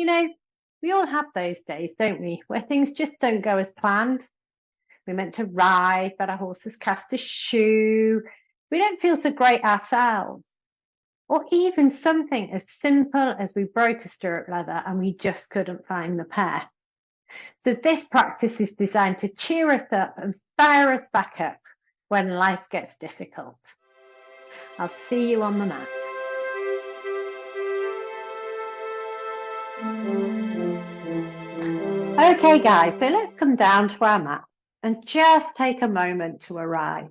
know, we all have those days, don't we, where things just don't go as planned. We're meant to ride, but our horse has cast a shoe. We don't feel so great ourselves. Or even something as simple as we broke a stirrup leather and we just couldn't find the pair. So this practice is designed to cheer us up and fire us back up when life gets difficult. I'll see you on the mat. Okay, guys, so let's come down to our mat and just take a moment to arrive.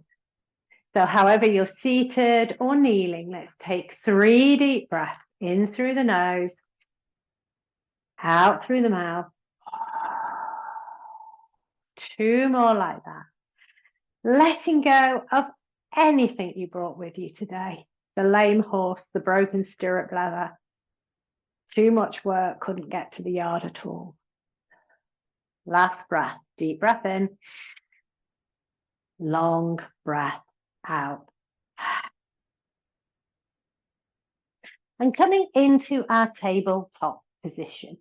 So however you're seated or kneeling, let's take 3 deep breaths in through the nose, out through the mouth. 2 more like that. Letting go of anything you brought with you today. The lame horse, the broken stirrup leather. Too much work, couldn't get to the yard at all. Last breath, deep breath in. Long breath out. And coming into our tabletop position.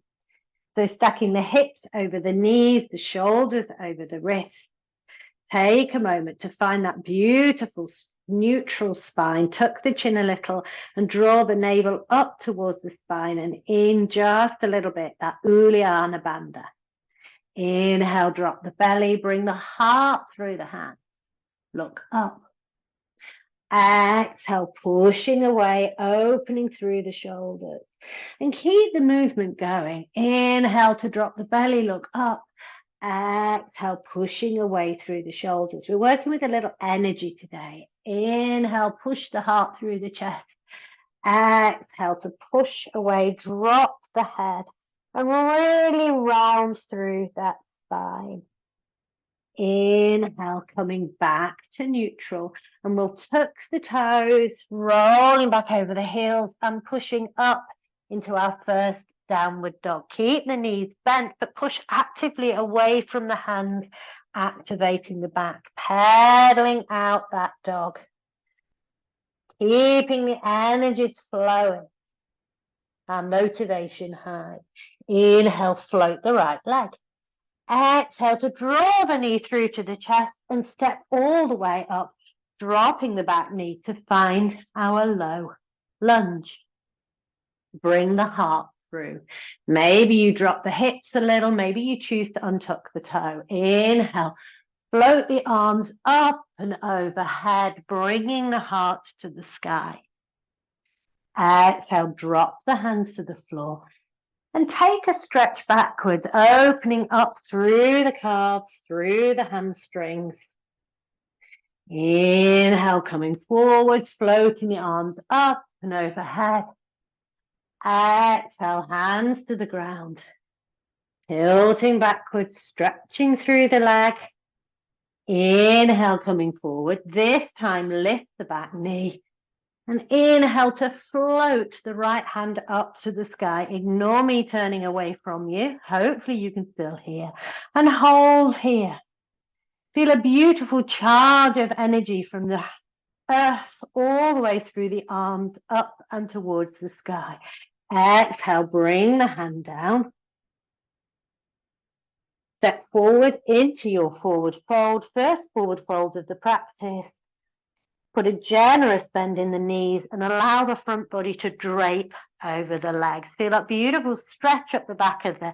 So stacking the hips over the knees, the shoulders over the wrists. Take a moment to find that beautiful neutral spine. Tuck the chin a little and draw the navel up towards the spine and in just a little bit, that Uddiyana Bandha. Inhale, drop the belly, bring the heart through the hands. Look up. Exhale, pushing away, opening through the shoulders. And keep the movement going. Inhale to drop the belly, look up. Exhale, pushing away through the shoulders. We're working with a little energy today. Inhale, push the heart through the chest. Exhale to push away, drop the head, and really round through that spine. Inhale, coming back to neutral, and we'll tuck the toes, rolling back over the heels and pushing up into our first downward dog. Keep the knees bent, but push actively away from the hands, activating the back, pedaling out that dog. Keeping the energies flowing, our motivation high. Inhale, float the right leg. Exhale to draw the knee through to the chest and step all the way up, dropping the back knee to find our low lunge. Bring the heart through. Maybe you drop the hips a little, maybe you choose to untuck the toe. Inhale, float the arms up and overhead, bringing the heart to the sky. Exhale, drop the hands to the floor. And take a stretch backwards, opening up through the calves, through the hamstrings. Inhale, coming forwards, floating the arms up and overhead. Exhale, hands to the ground. Tilting backwards, stretching through the leg. Inhale, coming forward. This time, lift the back knee. And inhale to float the right hand up to the sky. Ignore me turning away from you. Hopefully you can still hear. And hold here. Feel a beautiful charge of energy from the earth all the way through the arms up and towards the sky. Exhale, bring the hand down. Step forward into your forward fold. First forward fold of the practice. Put a generous bend in the knees and allow the front body to drape over the legs. Feel that beautiful stretch up the back of the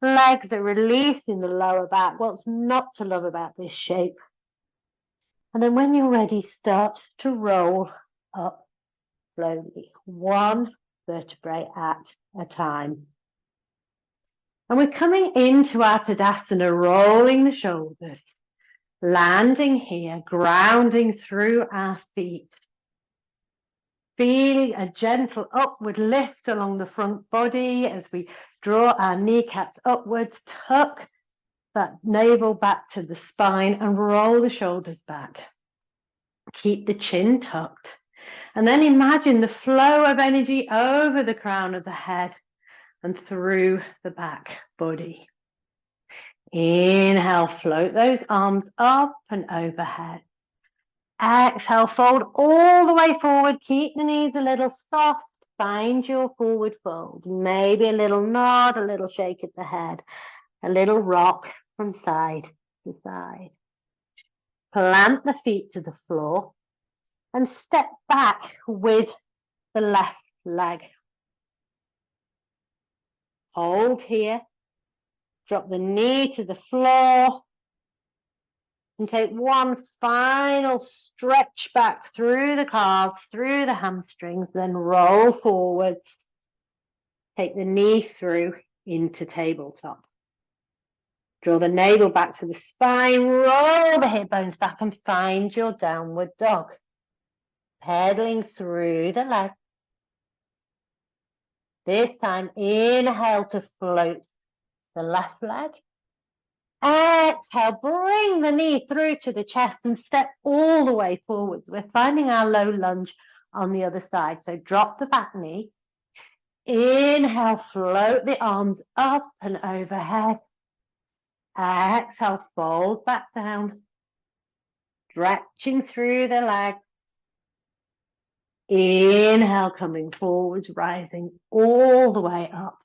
legs that release in the lower back. What's not to love about this shape? And then when you're ready, start to roll up slowly, 1 vertebrae at a time. And we're coming into our Tadasana, rolling the shoulders. Landing here, grounding through our feet. Feeling a gentle upward lift along the front body as we draw our kneecaps upwards, tuck that navel back to the spine and roll the shoulders back. Keep the chin tucked. And then imagine the flow of energy over the crown of the head and through the back body. Inhale, float those arms up and overhead. Exhale, fold all the way forward. Keep the knees a little soft, find your forward fold. Maybe a little nod, a little shake at the head, a little rock from side to side. Plant the feet to the floor and step back with the left leg. Hold here. Drop the knee to the floor. And take one final stretch back through the calves, through the hamstrings, then roll forwards. Take the knee through into tabletop. Draw the navel back to the spine, roll the hip bones back and find your downward dog. Pedaling through the leg. This time, inhale to float the left leg. Exhale, bring the knee through to the chest and step all the way forwards. We're finding our low lunge on the other side. So drop the back knee. Inhale, float the arms up and overhead. Exhale, fold back down. Stretching through the leg. Inhale, coming forwards, rising all the way up.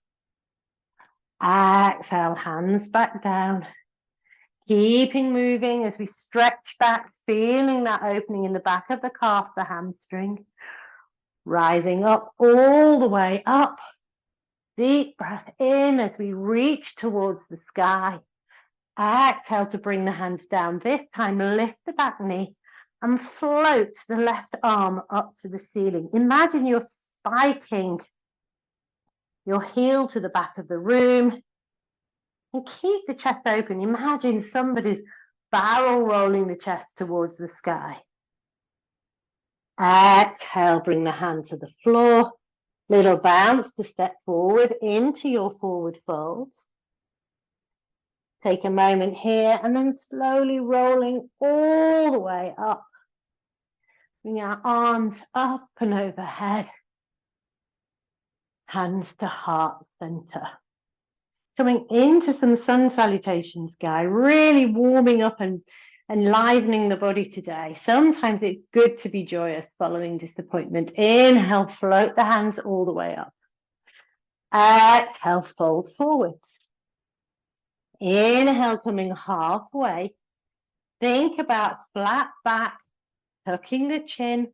Exhale, hands back down. Keeping moving as we stretch back, feeling that opening in the back of the calf, the hamstring. Rising up all the way up. Deep breath in as we reach towards the sky. Exhale to bring the hands down. This time, lift the back knee and float the left arm up to the ceiling. Imagine you're spiking your heel to the back of the room. And keep the chest open. Imagine somebody's barrel rolling the chest towards the sky. Exhale, bring the hand to the floor. Little bounce to step forward into your forward fold. Take a moment here and then slowly rolling all the way up. Bring our arms up and overhead. Hands to heart center. Coming into some sun salutations, guy. Really warming up and enlivening the body today. Sometimes it's good to be joyous following disappointment. Inhale, float the hands all the way up. Exhale, fold forwards. Inhale, coming halfway. Think about flat back, tucking the chin.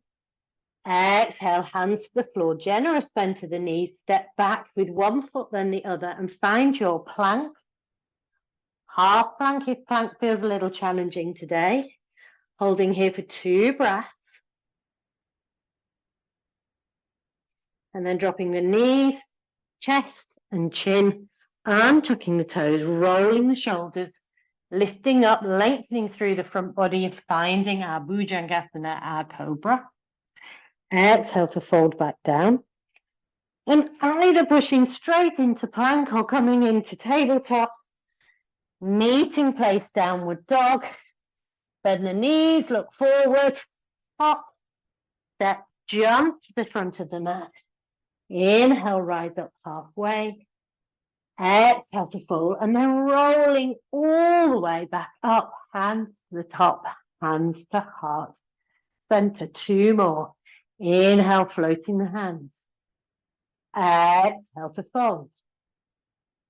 Exhale, hands to the floor, generous bend to the knees, step back with one foot then the other and find your plank. Half plank if plank feels a little challenging today. Holding here for 2 breaths. And then dropping the knees, chest and chin, and tucking the toes, rolling the shoulders, lifting up, lengthening through the front body and finding our Bhujangasana, our cobra. Exhale to fold back down. And either pushing straight into plank or coming into tabletop. Meeting place, downward dog. Bend the knees, look forward. Hop, step, jump to the front of the mat. Inhale, rise up halfway. Exhale to fold. And then rolling all the way back up. Hands to the top, hands to heart. Center, 2 more. Inhale, floating the hands. Exhale to fold.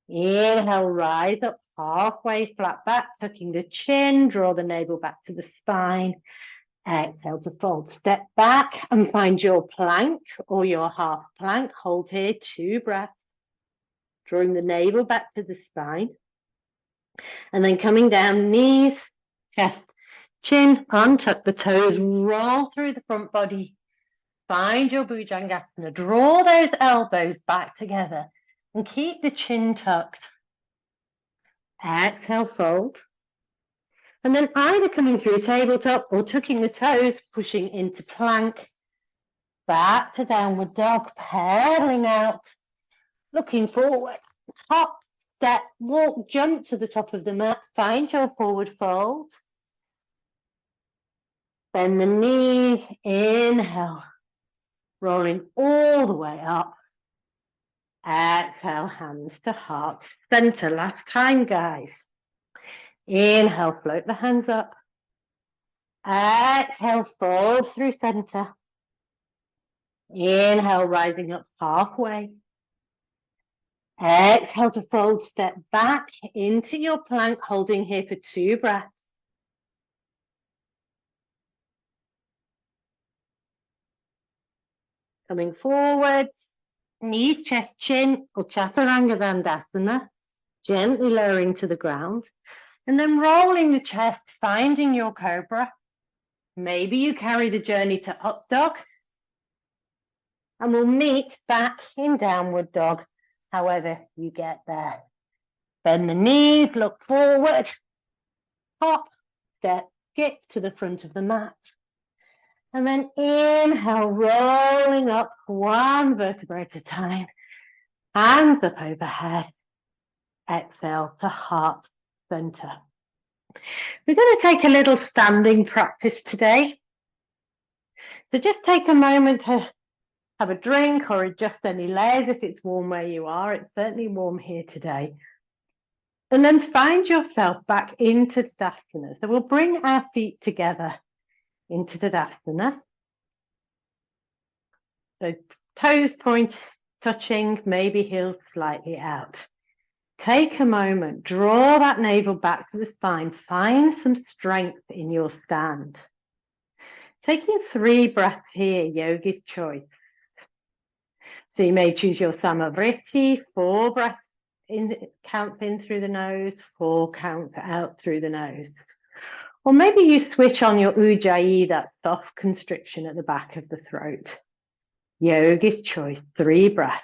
Inhale, rise up halfway, flat back, tucking the chin, draw the navel back to the spine. Exhale to fold. Step back and find your plank or your half plank. Hold here, 2 breaths. Drawing the navel back to the spine. And then coming down, knees, chest, chin, untuck the toes, roll through the front body. Find your Bhujangasana. Draw those elbows back together and keep the chin tucked. Exhale, fold. And then either coming through tabletop or tucking the toes, pushing into plank. Back to downward dog, pedaling out, looking forward. Hop, step, walk, jump to the top of the mat. Find your forward fold. Bend the knees, inhale. Rolling all the way up. Exhale, hands to heart. Center, last time, guys. Inhale, float the hands up. Exhale, fold through center. Inhale, rising up halfway. Exhale to fold, step back into your plank, holding here for 2 breaths. Coming forwards, knees, chest, chin, or Chaturanga Dandasana, gently lowering to the ground, and then rolling the chest, finding your cobra. Maybe you carry the journey to up dog, and we'll meet back in downward dog, however you get there. Bend the knees, look forward, hop, step, skip to the front of the mat. And then inhale, rolling up 1 vertebra at a time. Hands up overhead. Exhale to heart center. We're going to take a little standing practice today. So just take a moment to have a drink or adjust any layers if it's warm where you are. It's certainly warm here today. And then find yourself back into Tadasana. So we'll bring our feet together into Tadasana. So toes point touching, maybe heels slightly out. Take a moment, draw that navel back to the spine, find some strength in your stand. Taking 3 breaths here, yogi's choice. So you may choose your Samavriti, 4 breaths in, counts in through the nose, 4 counts out through the nose. Or maybe you switch on your Ujjayi, that soft constriction at the back of the throat. Yogi's choice, 3 breaths.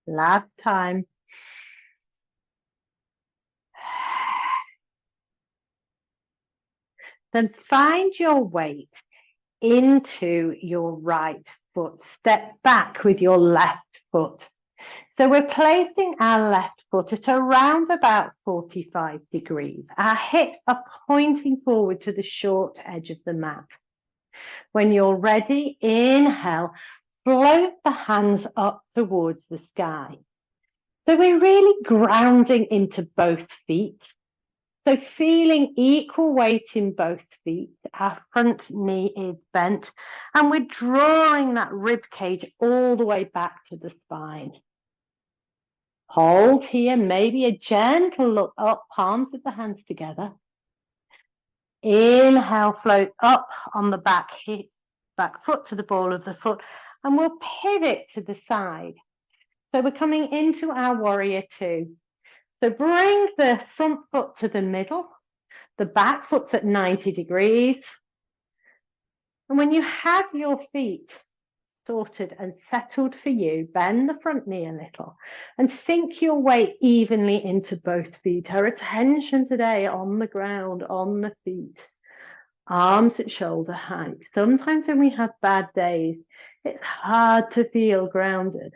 Last time. Then find your weight into your right foot. Step back with your left foot. So we're placing our left foot at around about 45 degrees. Our hips are pointing forward to the short edge of the mat. When you're ready, inhale, float the hands up towards the sky. So we're really grounding into both feet. So feeling equal weight in both feet, our front knee is bent, and we're drawing that rib cage all the way back to the spine. Hold here, maybe a gentle look up, palms of the hands together. Inhale, float up on the back hip, back foot to the ball of the foot, and we'll pivot to the side. So we're coming into our warrior 2. So bring the front foot to the middle. The back foot's at 90 degrees. And when you have your feet sorted and settled for you, bend the front knee a little and sink your weight evenly into both feet. Our attention today on the ground, on the feet. Arms at shoulder height. Sometimes when we have bad days, it's hard to feel grounded.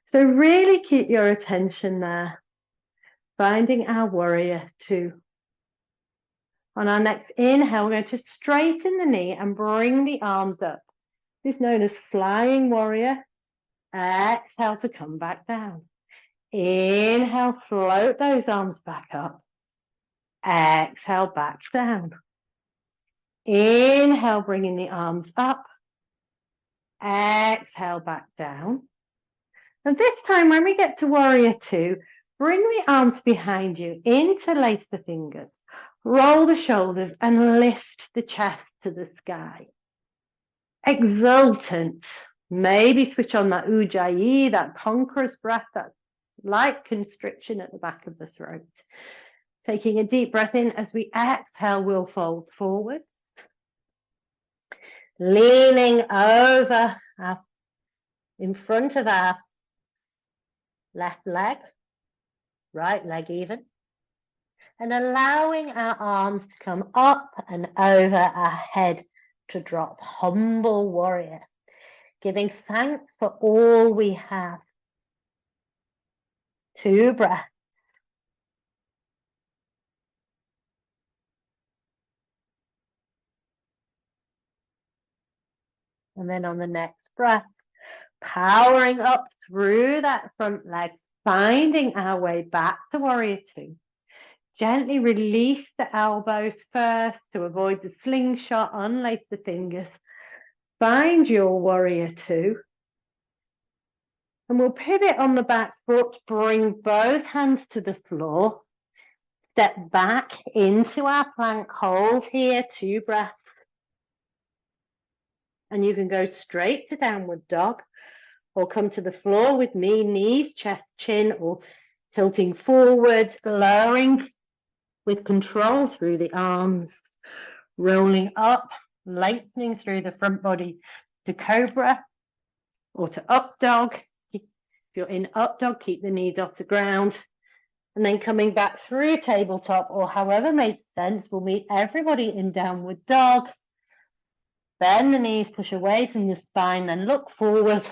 So really keep your attention there. Finding our warrior 2. On our next inhale, we're going to straighten the knee and bring the arms up. This is known as flying warrior. Exhale to come back down. Inhale, float those arms back up. Exhale, back down. Inhale, bringing the arms up. Exhale, back down. And this time, when we get to warrior 2, bring the arms behind you, interlace the fingers, roll the shoulders, and lift the chest to the sky. Exultant. Maybe switch on that Ujjayi, that conqueror's breath, that light constriction at the back of the throat. Taking a deep breath in as we exhale, we'll fold forward. Leaning over in front of our left leg, right leg even. And allowing our arms to come up and over our head to drop. Humble warrior. Giving thanks for all we have. 2 breaths. And then on the next breath, powering up through that front leg, finding our way back to warrior two. Gently release the elbows first to avoid the slingshot, unlace the fingers. Find your warrior two. And we'll pivot on the back foot, bring both hands to the floor. Step back into our plank, hold here, 2 breaths. And you can go straight to downward dog or come to the floor with me, knees, chest, chin, or tilting forwards, lowering with control through the arms, rolling up, lengthening through the front body to cobra or to up dog. If you're in up dog, keep the knees off the ground. And then coming back through tabletop or however makes sense, we'll meet everybody in downward dog. Bend the knees, push away from the spine, then look forward.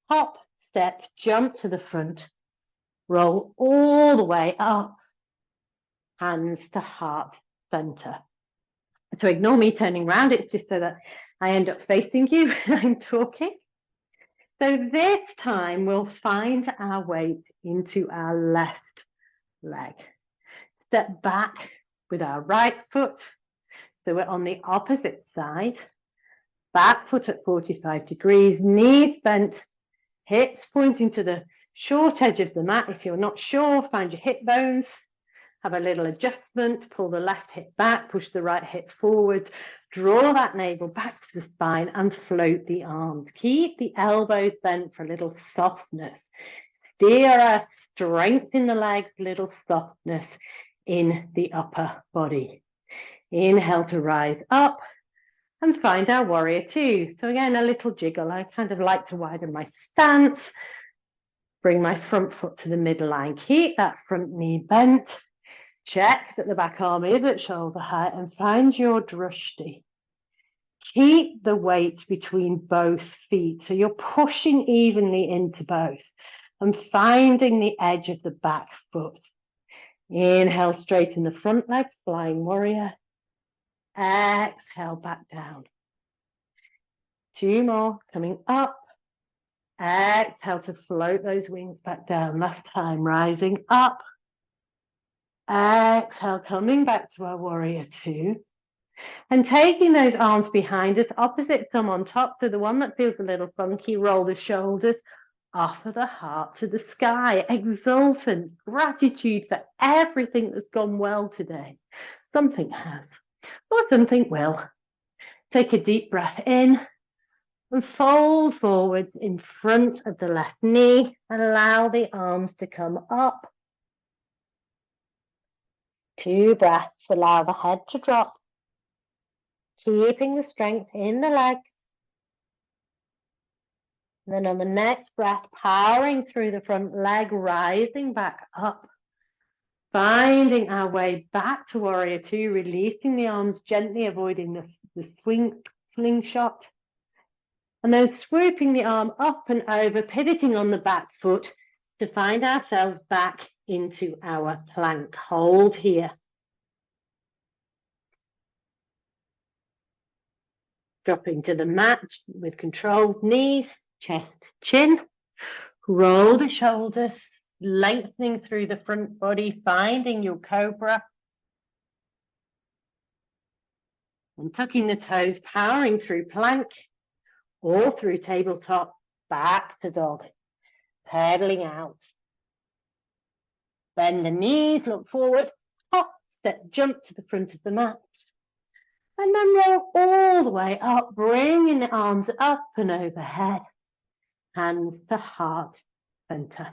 Hop, step, jump to the front. Roll all the way up. Hands to heart center. So ignore me turning around. It's just so that I end up facing you when I'm talking. So this time we'll find our weight into our left leg. Step back with our right foot. So we're on the opposite side. Back foot at 45 degrees, knees bent, hips pointing to the short edge of the mat. If you're not sure, find your hip bones. Have a little adjustment, pull the left hip back, push the right hip forward, draw that navel back to the spine and float the arms. Keep the elbows bent for a little softness. Steer us, strengthen the legs, little softness in the upper body. Inhale to rise up and find our warrior two. So again, a little jiggle. I kind of like to widen my stance. Bring my front foot to the midline. Keep that front knee bent. Check that the back arm is at shoulder height and find your trusty. Keep the weight between both feet. So you're pushing evenly into both and finding the edge of the back foot. Inhale, straighten the front leg, flying warrior. Exhale, back down. 2 more, coming up. Exhale to float those wings back down. Last time, rising up. Exhale, coming back to our warrior two. And taking those arms behind us, opposite thumb on top. So the one that feels a little funky, roll the shoulders, offer the heart to the sky. Exultant gratitude for everything that's gone well today. Something has, or something will. Take a deep breath in and fold forwards in front of the left knee and allow the arms to come up. 2 breaths, allow the head to drop, keeping the strength in the legs. And then on the next breath, powering through the front leg, rising back up, finding our way back to warrior two, releasing the arms gently, avoiding the slingshot. And then swooping the arm up and over, pivoting on the back foot to find ourselves back into our plank. Hold here. Dropping to the mat with controlled knees, chest, chin. Roll the shoulders, lengthening through the front body, finding your cobra. And tucking the toes, powering through plank or through tabletop, back to dog. Pedaling out. Bend the knees, look forward, hop, step, jump to the front of the mat. And then roll all the way up, bringing the arms up and overhead. Hands to heart center.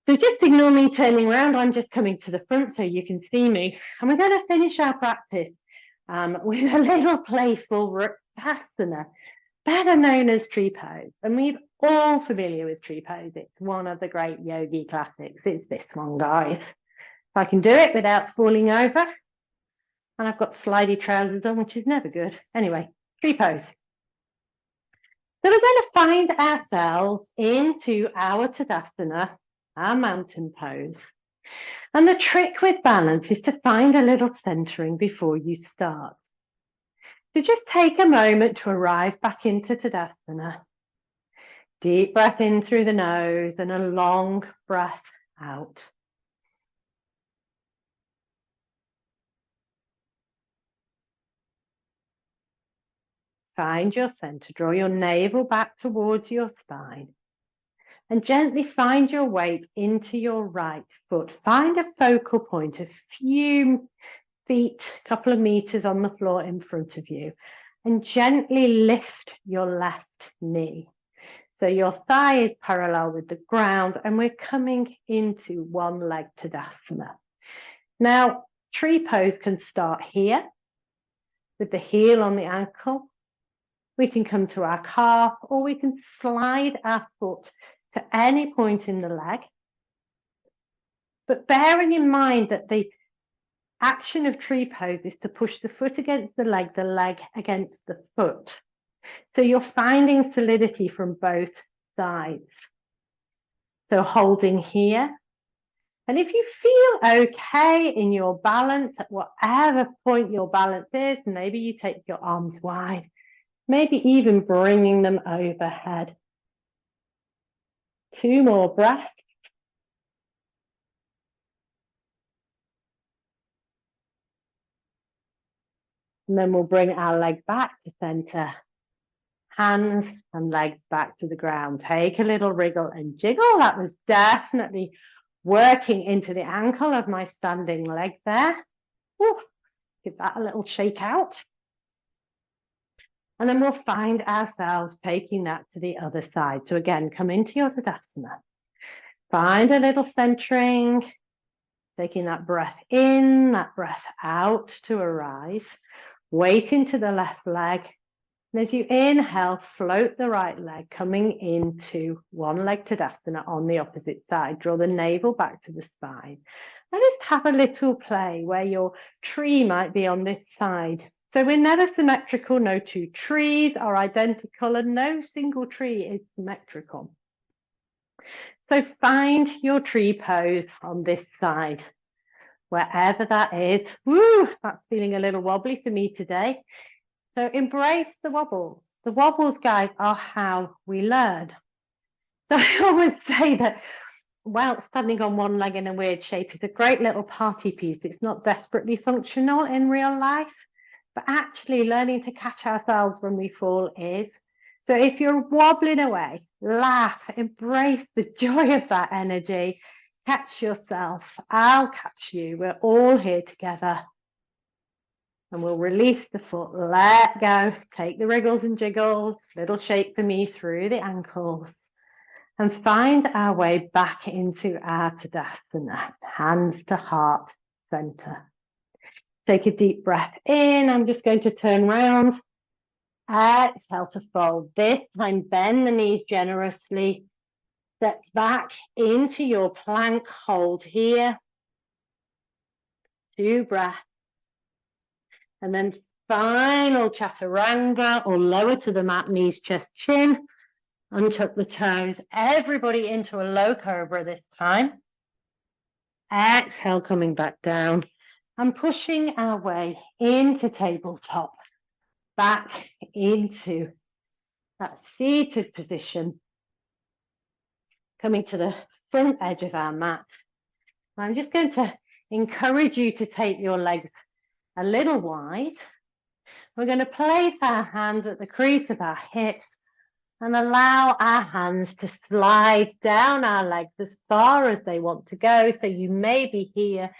So just ignore me turning around. I'm just coming to the front so you can see me. And we're going to finish our practice with a little playful Re-energising, better known as tree pose. And we're all familiar with tree pose. It's one of the great yogi classics. It's this one, guys. If I can do it without falling over. And I've got slidey trousers on, which is never good. Anyway, tree pose. So we're going to find ourselves into our Tadasana, our mountain pose. And the trick with balance is to find a little centering before you start. So just take a moment to arrive back into Tadasana. Deep breath in through the nose and a long breath out. Find your center. Draw your navel back towards your spine. And gently find your weight into your right foot. Find a focal point, a few feet, a couple of meters on the floor in front of you. And gently lift your left knee. So your thigh is parallel with the ground and we're coming into one leg Tadasana. Now, tree pose can start here with the heel on the ankle. We can come to our calf or we can slide our foot to any point in the leg. But bearing in mind that the action of tree pose is to push the foot against the leg against the foot. So you're finding solidity from both sides. So holding here. And if you feel okay in your balance, at whatever point your balance is, maybe you take your arms wide, maybe even bringing them overhead. 2 more breaths. And then we'll bring our leg back to center. Hands and legs back to the ground. Take a little wriggle and jiggle. That was definitely working into the ankle of my standing leg there. Ooh, give that a little shake out. And then we'll find ourselves taking that to the other side. So again, come into your Tadasana. Find a little centering, taking that breath in, that breath out to arrive. Weight into the left leg. And as you inhale, float the right leg, coming into one leg Tadasana on the opposite side. Draw the navel back to the spine. And just have a little play where your tree might be on this side. So we're never symmetrical. No 2 trees are identical and no single tree is symmetrical. So find your tree pose on this side, wherever that is. Woo, that's feeling a little wobbly for me today. So embrace the wobbles. The wobbles, guys, are how we learn. So I always say that while standing on one leg in a weird shape is a great little party piece, it's not desperately functional in real life, but actually learning to catch ourselves when we fall is. So if you're wobbling away, laugh, embrace the joy of that energy, catch yourself, I'll catch you, we're all here together. And we'll release the foot, let go, take the wriggles and jiggles, little shake for me through the ankles, and find our way back into our Tadasana, hands to heart center. Take a deep breath in. I'm just going to turn around. Exhale to fold. This time, bend the knees generously. Step back into your plank hold here. 2 breaths. And then final chaturanga or lower to the mat, knees, chest, chin. Untuck the toes. Everybody into a low cobra this time. Exhale, coming back down. And pushing our way into tabletop. Back into that seated position. Coming to the front edge of our mat. I'm just going to encourage you to take your legs a little wide. We're going to place our hands at the crease of our hips and allow our hands to slide down our legs as far as they want to go. So you may be here,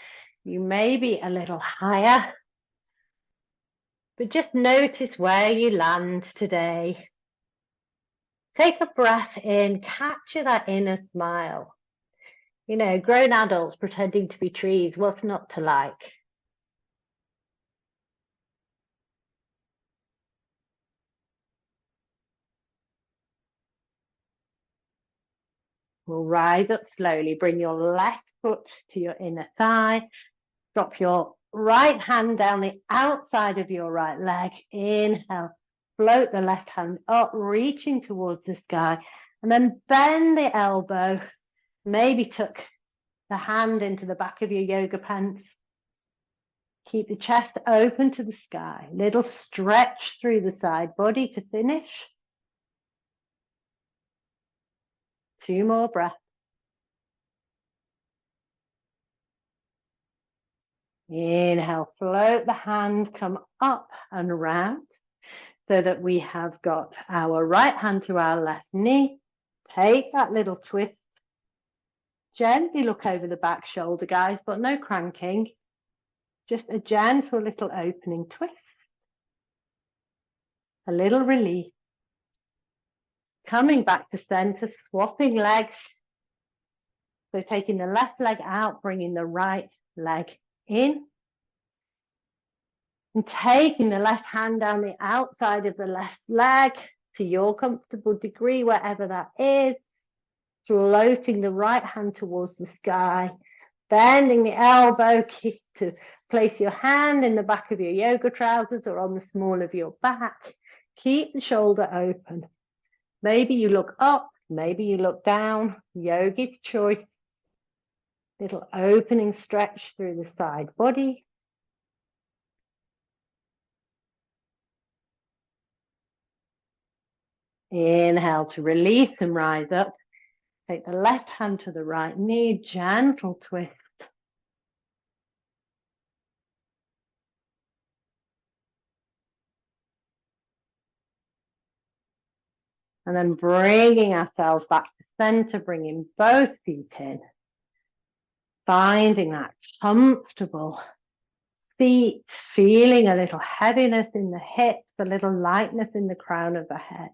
you may be a little higher, but just notice where you land today. Take a breath in, capture that inner smile. You know, grown adults pretending to be trees, what's not to like? We'll rise up slowly. Bring your left foot to your inner thigh. Drop your right hand down the outside of your right leg. Inhale. Float the left hand up, reaching towards the sky. And then bend the elbow. Maybe tuck the hand into the back of your yoga pants. Keep the chest open to the sky. Little stretch through the side body to finish. 2 more breaths. Inhale, float the hand, come up and round so that we have got our right hand to our left knee. Take that little twist. Gently look over the back shoulder, guys, but no cranking. Just a gentle little opening twist. A little release. Coming back to center, swapping legs. So taking the left leg out, bringing the right leg in. And taking the left hand down the outside of the left leg to your comfortable degree, wherever that is. Floating the right hand towards the sky. Bending the elbow to place your hand in the back of your yoga trousers or on the small of your back. Keep the shoulder open. Maybe you look up, maybe you look down. Yogi's choice. Little opening stretch through the side body. Inhale to release and rise up. Take the left hand to the right knee, gentle twist. And then bringing ourselves back to center, bringing both feet in. Finding that comfortable feet, feeling a little heaviness in the hips, a little lightness in the crown of the head.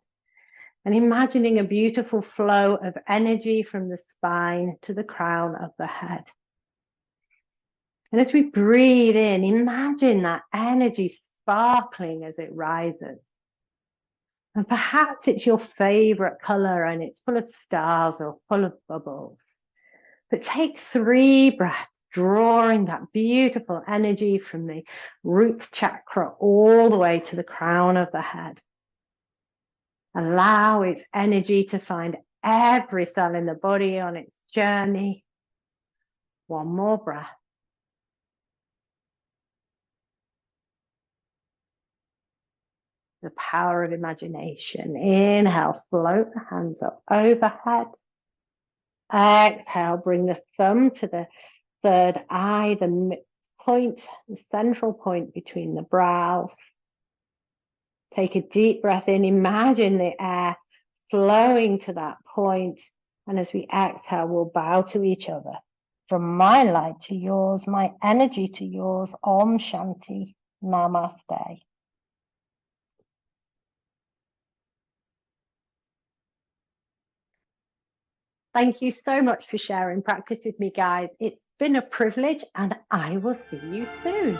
And imagining a beautiful flow of energy from the spine to the crown of the head. And as we breathe in, imagine that energy sparkling as it rises. And perhaps it's your favorite color and it's full of stars or full of bubbles. But take 3 breaths, drawing that beautiful energy from the root chakra all the way to the crown of the head. Allow its energy to find every cell in the body on its journey. 1 more breath. The power of imagination. Inhale, float the hands up overhead. Exhale, bring the thumb to the third eye, the point, the central point between the brows. Take a deep breath in. Imagine the air flowing to that point. And as we exhale, we'll bow to each other. From my light to yours, my energy to yours. Om Shanti. Namaste. Thank you so much for sharing practice with me, guys. It's been a privilege, and I will see you soon.